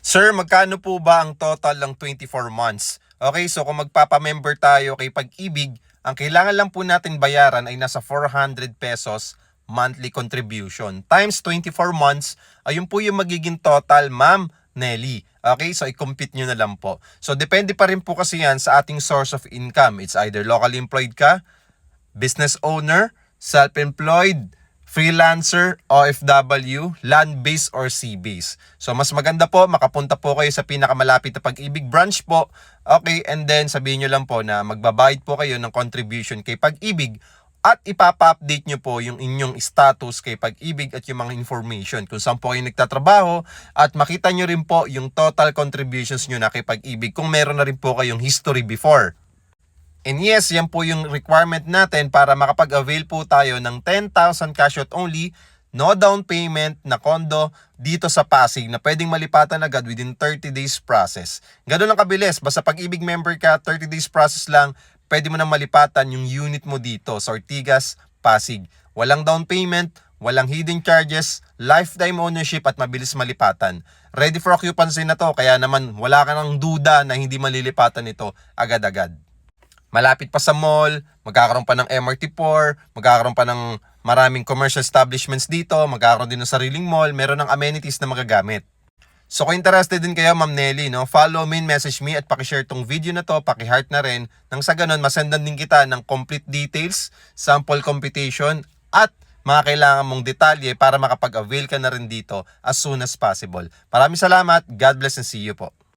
Sir, magkano po ba ang total ng 24 months? Okay, so kung magpapamember tayo kay Pag-ibig, ang kailangan lang po natin bayaran ay nasa 400 pesos monthly contribution. Times 24 months, ayun po yung magiging total, Ma'am Nelly. Okay, so i-compute nyo na lang po. So depende pa rin po kasi yan sa ating source of income. It's either locally employed ka, business owner, self-employed, freelancer, OFW, land-based or sea-based. So mas maganda po, makapunta po kayo sa pinakamalapit na Pag-ibig branch po. Okay, and then sabihin nyo lang po na magbabayad po kayo ng contribution kay Pag-ibig at ipapa-update nyo po yung inyong status kay Pag-ibig at yung mga information kung saan po kayo nagtatrabaho at makita nyo rin po yung total contributions nyo na kay Pag-ibig kung meron na rin po kayong history before. And yes, yan po yung requirement natin para makapag-avail po tayo ng 10,000 cash out only, no down payment na condo dito sa Pasig na pwedeng malipatan agad within 30 days process. Ganun lang kabilis, basta Pag-ibig member ka, 30 days process lang, pwede mo nang malipatan yung unit mo dito sa Ortigas, Pasig. Walang down payment, walang hidden charges, lifetime ownership at mabilis malipatan. Ready for occupancy na to, kaya naman wala ka ng duda na hindi malilipatan ito agad-agad. Malapit pa sa mall, magkakaroon pa ng MRT4, magkakaroon pa ng maraming commercial establishments dito, magkakaroon din ng sariling mall, meron ng amenities na magagamit. So kung interested din kayo, Ma'am Nelly, no, follow me, message me at pakishare tong video na to, paki-heart na rin, nang sa ganun masendan din kita ng complete details, sample computation at mga kailangan mong detalye para makapag-avail ka na rin dito as soon as possible. Maraming salamat, God bless and see you po.